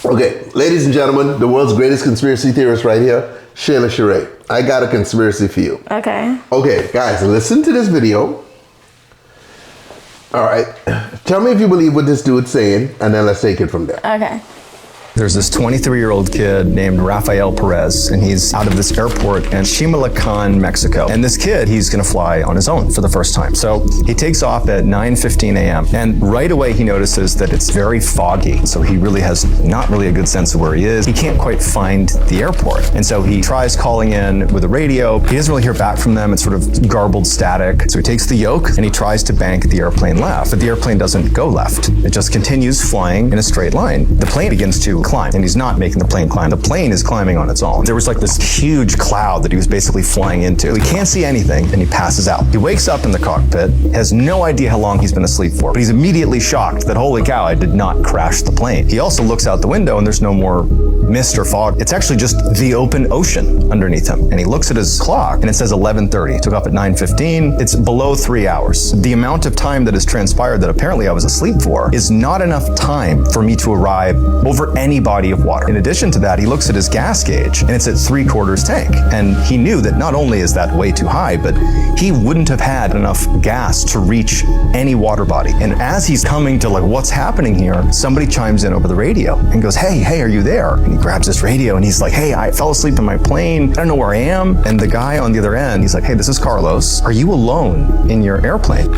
Okay, ladies and gentlemen, the world's greatest conspiracy theorist right here, Shayla Sheree. I got a conspiracy for you. Okay. Okay, guys, listen to this video. All right, tell me if you believe what this dude's saying, and then let's take it from there. Okay. There's this 23-year-old kid named Raphael Perez, and he's out of this airport in Chimalacán, Mexico. And this kid, he's gonna fly on his own for the first time. So he takes off at 9:15 a.m. And right away he notices that it's very foggy. So he really has not really a good sense of where he is. He can't quite find the airport. And so he tries calling in with a radio. He doesn't really hear back from them. It's sort of garbled static. So he takes the yoke and he tries to bank the airplane left. But the airplane doesn't go left. It just continues flying in a straight line. The plane begins to climb, and he's not making the plane climb. The plane is climbing on its own. There was like this huge cloud that he was basically flying into. He can't see anything, and he passes out. He wakes up in the cockpit, has no idea how long he's been asleep for, but he's immediately shocked that, holy cow, I did not crash the plane. He also looks out the window, and there's no more mist or fog. It's actually just the open ocean underneath him. And he looks at his clock, and it says 11:30. He took off at 9:15. It's below 3 hours. The amount of time that has transpired that apparently I was asleep for is not enough time for me to arrive over any body of water. In addition to that, he looks at his gas gauge, and it's at 3/4 tank. And he knew that not only is that way too high, but he wouldn't have had enough gas to reach any water body. And as he's coming to like, what's happening here, somebody chimes in over the radio and goes, hey, are you there? And he grabs this radio and he's like, hey, I fell asleep in my plane. I don't know where I am. And the guy on the other end, he's like, hey, this is Carlos. Are you alone in your airplane?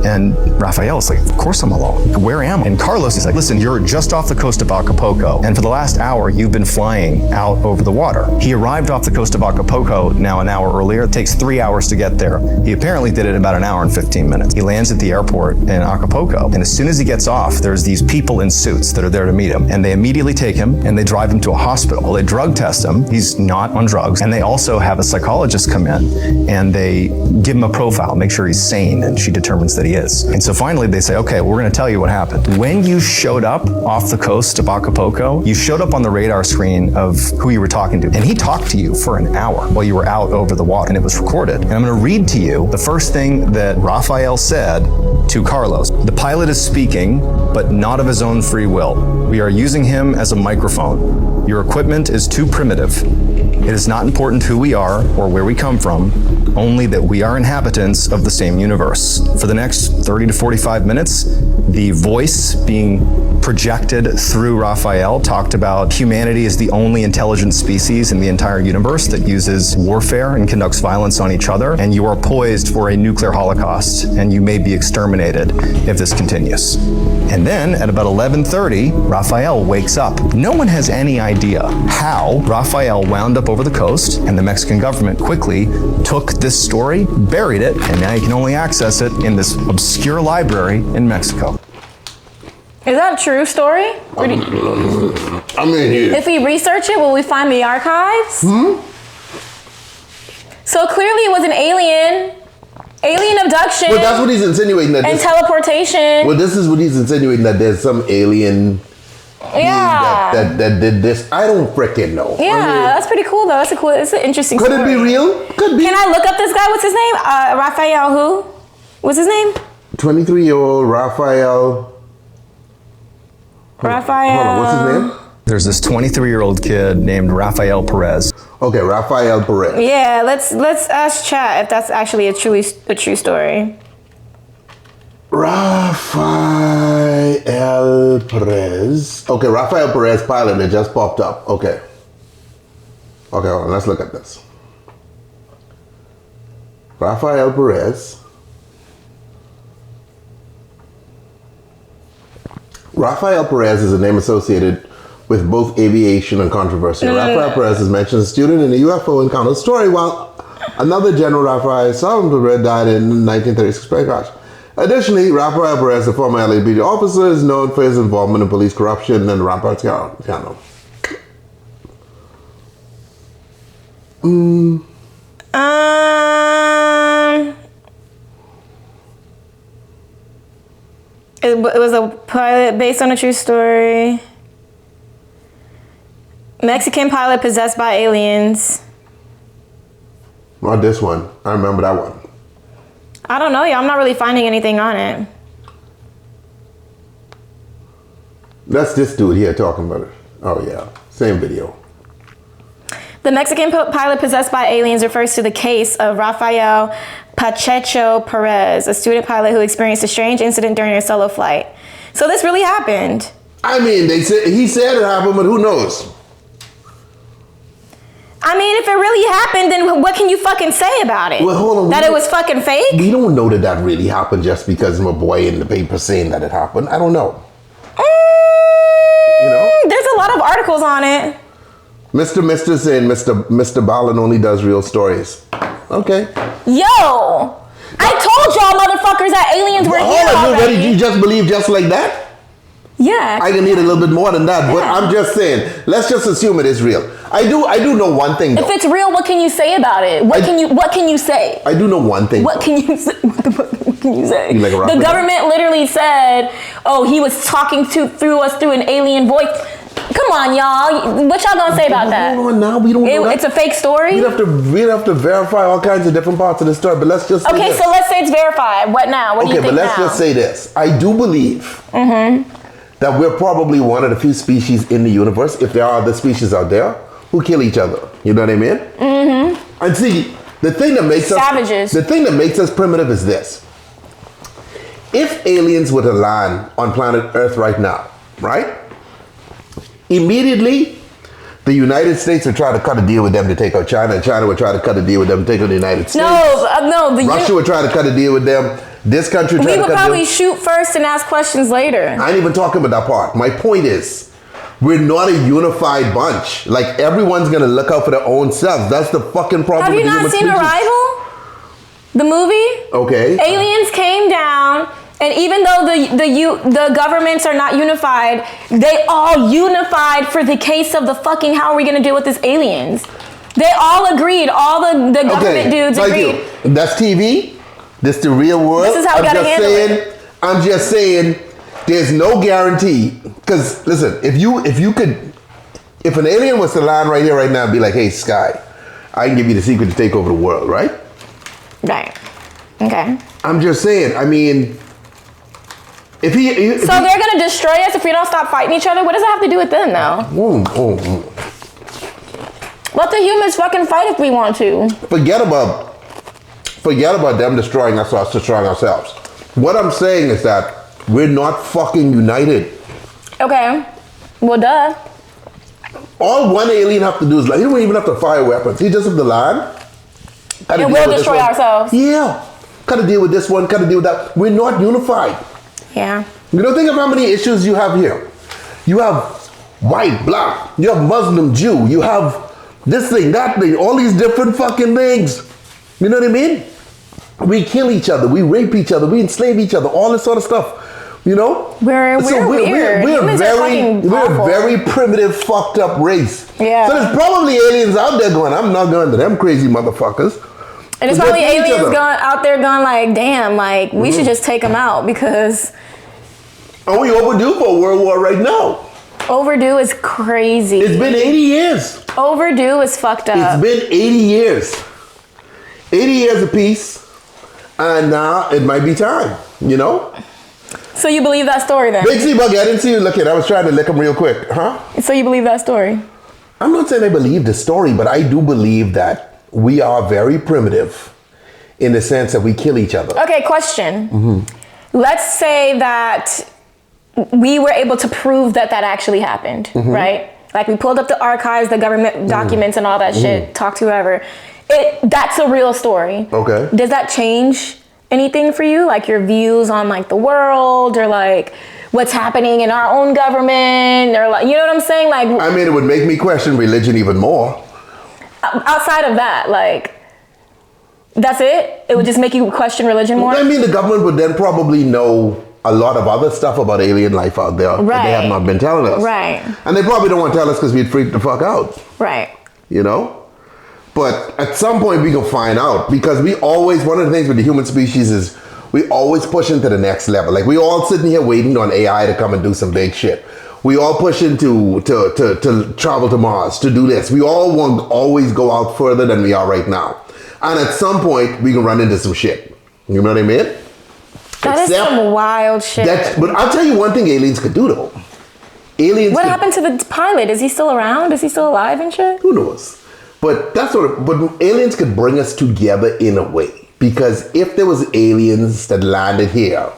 And Raphael's like, of course I'm alone. Where am I? And Carlos is like, listen, you're just off the coast of Acapulco. And for the last hour, you've been flying out over the water. He arrived off the coast of Acapulco now an hour earlier. It takes 3 hours to get there. He apparently did it in about an hour and 15 minutes. He lands at the airport in Acapulco. And as soon as he gets off, there's these people in suits that are there to meet him. And they immediately take him and they drive him to a hospital. They drug test him. He's not on drugs. And they also have a psychologist come in and they give him a profile, make sure he's sane. And she determines that he is. And so finally they say, okay, we're gonna tell you what happened. When you showed up off the coast of Acapulco, you showed up on the radar screen of who you were talking to. And he talked to you for an hour while you were out over the water, and it was recorded. And I'm gonna read to you the first thing that Raphael said to Carlos. The pilot is speaking, but not of his own free will. We are using him as a microphone. Your equipment is too primitive. It is not important who we are or where we come from, only that we are inhabitants of the same universe. For the next 30 to 45 minutes, the voice being projected through Raphael talked about humanity as the only intelligent species in the entire universe that uses warfare and conducts violence on each other, and you are poised for a nuclear holocaust, and you may be exterminated if this continues. And then at about 11:30, Raphael wakes up. No one has any idea how Raphael wound up over the coast, and the Mexican government quickly took this story, buried it, and now you can only access it in this obscure library in Mexico. Is that a true story? I mean, if we research it, will we find the archives? So clearly it was an alien abduction. Well, that's what he's insinuating. And teleportation. Well, this is what he's insinuating, that there's some alien that did this. I don't freaking know. Yeah, I mean, that's pretty cool though. It's an interesting story. Could it be real? Could be. Can I look up this guy? What's his name? Raphael who? What's his name? 23-year-old Raphael. Raphael. Hold on, what's his name? There's this 23-year-old kid named Raphael Perez. Okay, Raphael Perez. Yeah, let's ask chat if that's actually a true story. Raphael Perez. Okay, Raphael Perez pilot, it just popped up. Okay, hold on, let's look at this. Raphael Perez. Raphael Perez is a name associated with both aviation and controversy. Raphael Perez is mentioned as a student in a UFO encounter story, while another General Raphael Perez died in 1936 plane crash. Additionally, Raphael Perez, a former LAPD officer, is known for his involvement in police corruption and rampant scandal. It was a pilot based on a true story. Mexican pilot possessed by aliens. Not this one. I remember that one. I don't know, I'm not really finding anything on it. That's this dude here talking about it. Oh yeah, same video. The Mexican pilot possessed by aliens refers to the case of Raphael Perez, a student pilot who experienced a strange incident during a solo flight. So this really happened. I mean, he said it happened, but who knows? I mean, if it really happened, then what can you fucking say about it? Well, hold on. That it was fucking fake? We don't know that really happened just because my boy in the paper saying that it happened. I don't know. You know? There's a lot of articles on it. Mr. saying Mr. Ballin only does real stories. Okay. Yo! I told y'all motherfuckers that aliens were here already. You just believe just like that? Yeah. I can need a little bit more than that, but I'm just saying, let's just assume it is real. I do know one thing though. If it's real, what can you say about it? What can you say? I do know one thing. What can you say? What the fuck can you say? You like a the government literally said, "Oh, he was talking through us through an alien voice." Come on, y'all. What y'all gonna say about that? Hold on, now we don't know that. It's a fake story. We'd have to verify all kinds of different parts of the story, but let's just say okay. this. So let's say it's verified. What now? What do you think now? Okay, but let's just say this. I do believe that we're probably one of the few species in the universe, if there are other species out there, who kill each other. You know what I mean? Mm-hmm. And see, the thing that makes savages. The thing that makes us primitive is this. If aliens were to land on planet Earth right now, right? Immediately, the United States would try to cut a deal with them to take out China, and China would try to cut a deal with them to take out the United States. No. Russia would try to cut a deal with them. This country we would probably shoot first and ask questions later. I ain't even talking about that part. My point is, we're not a unified bunch. Like, everyone's gonna look out for their own selves. That's the fucking problem. Have you not seen Arrival? The movie? Okay. Aliens came down, and even though the governments are not unified, they all unified for the case of the fucking how are we gonna deal with these aliens? They all agreed. All the government dudes agreed. That's TV. This the real world. This is how we gotta handle it. I'm just saying, there's no guarantee. Because listen, if an alien was to land right here, right now, and be like, "Hey, Sky, I can give you the secret to take over the world," right? Right. Okay. I'm just saying. I mean, if they're gonna destroy us if we don't stop fighting each other. What does it have to do with them, though? Let the humans fucking fight if we want to. Forget about them destroying us destroying ourselves. What I'm saying is that we're not fucking united. Okay. Well, duh. All one alien have to do is, like, he don't even have to fire weapons. He just have to land. And we'll destroy ourselves. Yeah. Gotta deal with this one, gotta deal with that. We're not unified. Yeah. You know, think of how many issues you have here. You have white, black, you have Muslim, Jew, you have this thing, that thing, all these different fucking things. You know what I mean? We kill each other, we rape each other, we enslave each other, all this sort of stuff. You know? We're weird. We're a very primitive, fucked up race. Yeah. So there's probably aliens out there going, "I'm not going to them crazy motherfuckers." And it's probably aliens out there going like, "Damn, like we should just take them out because." Are we overdue for a world war right now? Overdue is crazy. It's been 80 years. Overdue is fucked up. It's been 80 years. 80 years apiece. And now it might be time, you know? So you believe that story then? Big C-Bug, I didn't see you looking. I was trying to lick him real quick. Huh? So you believe that story? I'm not saying I believe the story, but I do believe that we are very primitive in the sense that we kill each other. Okay, question. Let's say that we were able to prove that actually happened, right? Like we pulled up the archives, the government documents and all that shit, talked to whoever. That's a real story. Okay. Does that change anything for you? Like your views on like the world or like what's happening in our own government or like, you know what I'm saying? Like, I mean, it would make me question religion even more. Outside of that, like, that's it? It would just make you question religion more? I mean, the government would then probably know a lot of other stuff about alien life out there that they have not been telling us. Right. And they probably don't want to tell us because we'd freak the fuck out. Right. You know? But at some point we can find out because one of the things with the human species is we always push into the next level. Like we all sitting here waiting on AI to come and do some big shit. We all push into to travel to Mars, to do this. We all want to always go out further than we are right now. And at some point we can run into some shit. You know what I mean? That is some wild shit. But I'll tell you one thing aliens could do though. aliens. What happened to the pilot? Is he still around? Is he still alive and shit? Who knows? But but aliens could bring us together in a way, because if there was aliens that landed here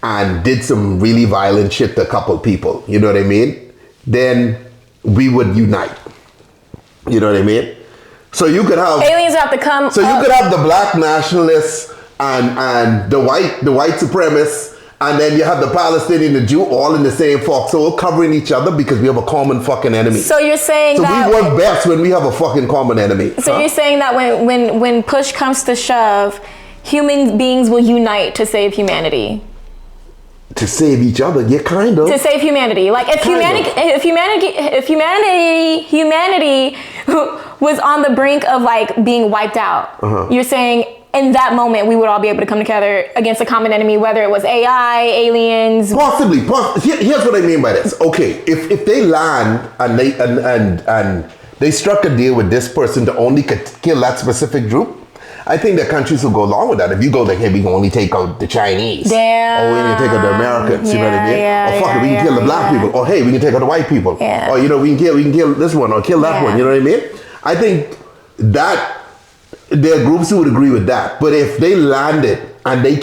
and did some really violent shit to a couple people, you know what I mean? Then we would unite. You know what I mean? So you could have aliens have to come. So you could have the black nationalists and the white supremacists, and then you have the Palestinian, the Jew, all in the same foxhole, covering each other because we have a common fucking enemy. So you're saying that we work best when we have a fucking common enemy. So you're saying that when push comes to shove, human beings will unite to save humanity. To save each other, yeah, kind of. To save humanity, like if humanity was on the brink of like being wiped out, you're saying in that moment we would all be able to come together against a common enemy, whether it was AI, aliens. Possibly. Here's what I mean by this. Okay, if they land and they struck a deal with this person to only kill that specific group, I think that countries will go along with that. If you go like, hey, we can only take out the Chinese. Damn. Or we can take out the Americans, you know what I mean? Yeah, or fuck it, we can kill the black people. Or hey, we can take out the white people. Yeah. Or we can kill this one or kill that one, you know what I mean? I think that there are groups who would agree with that. But if they landed and they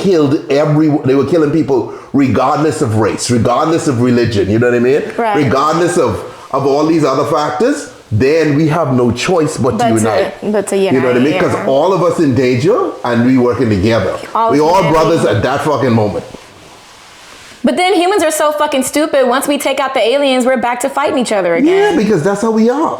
were killing people regardless of race, regardless of religion, you know what I mean? Right. Regardless of all these other factors, then we have no choice but to unite. You know what I mean? Because all of us in danger and we working together. We all brothers at that fucking moment. But then humans are so fucking stupid. Once we take out the aliens, we're back to fighting each other again. Yeah, because that's how we are.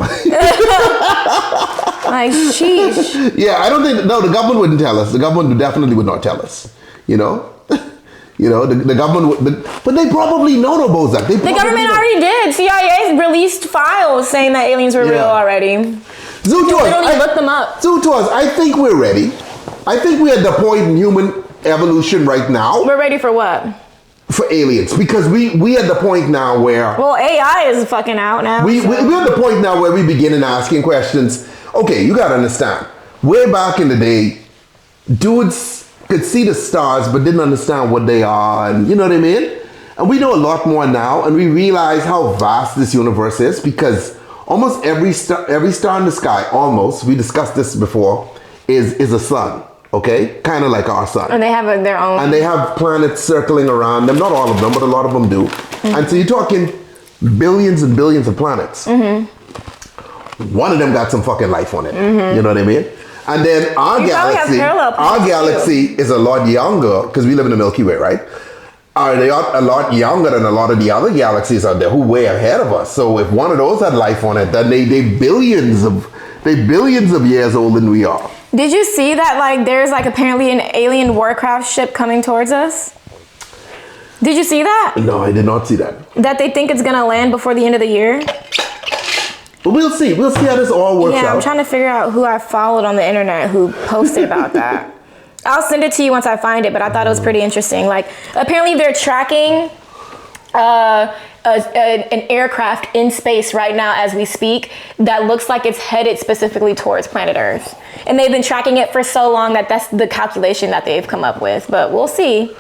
Like, sheesh. Yeah, I don't think, no, the government wouldn't tell us. The government definitely would not tell us, you know? The government would, but they probably know the Bozak. The government already did. CIA released files saying that aliens were real already. They don't even look them up. So to us, I think we're ready. I think we're at the point in human evolution right now. We're ready for what? For aliens, because we at the point now where AI is fucking out now. We're at the point now where we begin asking questions. Okay, you gotta understand. Way back in the day, dudes could see the stars but didn't understand what they are, and you know what I mean? And we know a lot more now, and we realize how vast this universe is, because almost every star in the sky, almost, we discussed this before, is a sun. Okay, kind of like our sun. And they have their own. And they have planets circling around them. Not all of them, but a lot of them do. Mm-hmm. And so you're talking billions and billions of planets. Mm-hmm. One of them got some fucking life on it. Mm-hmm. You know what I mean? And then our galaxy is a lot younger, because we live in the Milky Way, right? They are a lot younger than a lot of the other galaxies out there who are way ahead of us. So if one of those had life on it, then they billions of years older than we are. Did you see that, like, there's, like, apparently an alien Warcraft ship coming towards us? Did you see that? No, I did not see that. That they think it's going to land before the end of the year? But we'll see. We'll see how this all works out. Yeah, I'm trying to figure out who I followed on the internet who posted about that. I'll send it to you once I find it, but I thought it was pretty interesting. Like, apparently they're tracking an aircraft in space right now as we speak that looks like it's headed specifically towards planet Earth. And they've been tracking it for so long that that's the calculation that they've come up with. But we'll see.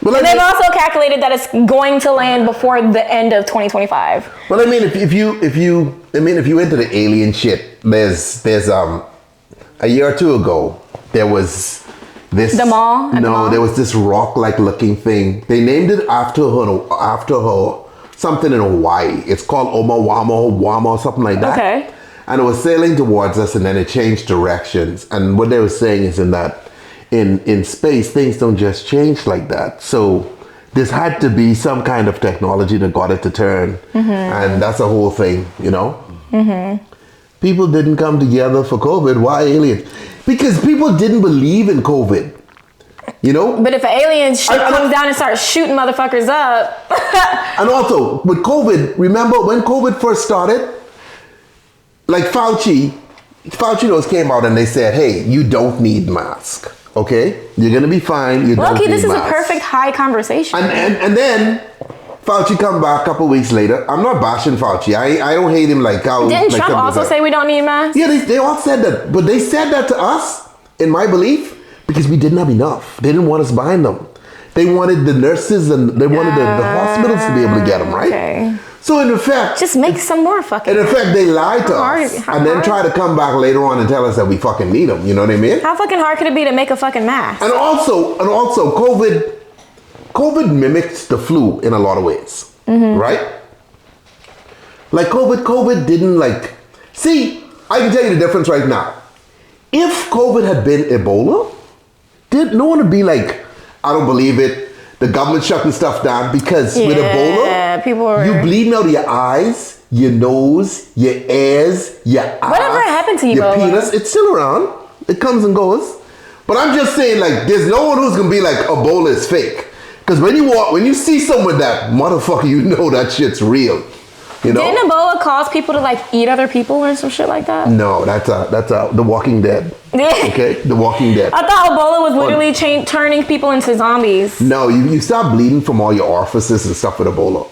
Well, and they've also calculated that it's going to land before the end of 2025. Well, I mean, if you into the alien shit, there's a year or two ago there was this. The mall? There was this rock-like looking thing. They named it after her something in Hawaii. It's called Wama, something like that. Okay. And it was sailing towards us, and then it changed directions. And what they were saying is in space, things don't just change like that. So this had to be some kind of technology that got it to turn. Mm-hmm. And that's a whole thing, you know? Mm-hmm. People didn't come together for COVID. Why aliens? Because people didn't believe in COVID. You know? But if an alien comes down and starts shooting motherfuckers up. And also, with COVID, remember when COVID first started? Like Fauci came out and they said, hey, you don't need mask. Okay? You're going to be fine. Loki, this is a perfect high conversation. And then Fauci come back a couple weeks later. I'm not bashing Fauci. I don't hate him like how... Didn't Trump also say we don't need masks? Yeah, they all said that. But they said that to us, in my belief, because we didn't have enough. They didn't want us buying them. They wanted the nurses and they wanted the hospitals to be able to get them, right? Okay. So in effect, Just make some more fucking. in effect, they lied to hard- us how and then hard? try to come back later on and tell us that we fucking need them. You know what I mean? How fucking hard could it be to make a fucking mask? And also, COVID mimics the flu in a lot of ways, right? Like COVID didn't like. See, I can tell you the difference right now. If COVID had been Ebola, no one would be like, I don't believe it. The government shutting stuff down because with Ebola, people were. you bleeding out of your eyes, your nose, your ears, your ass, Whatever happened to your Ebola? penis. It's still around. It comes and goes. But I'm just saying, like, there's no one who's gonna be like Ebola is fake. Because when you see someone with that motherfucker, you know that shit's real. You know? Didn't Ebola cause people to like eat other people or some shit like that? No, that's The Walking Dead. Okay, The Walking Dead. I thought Ebola was literally turning people into zombies. No, you start bleeding from all your orifices and stuff with Ebola.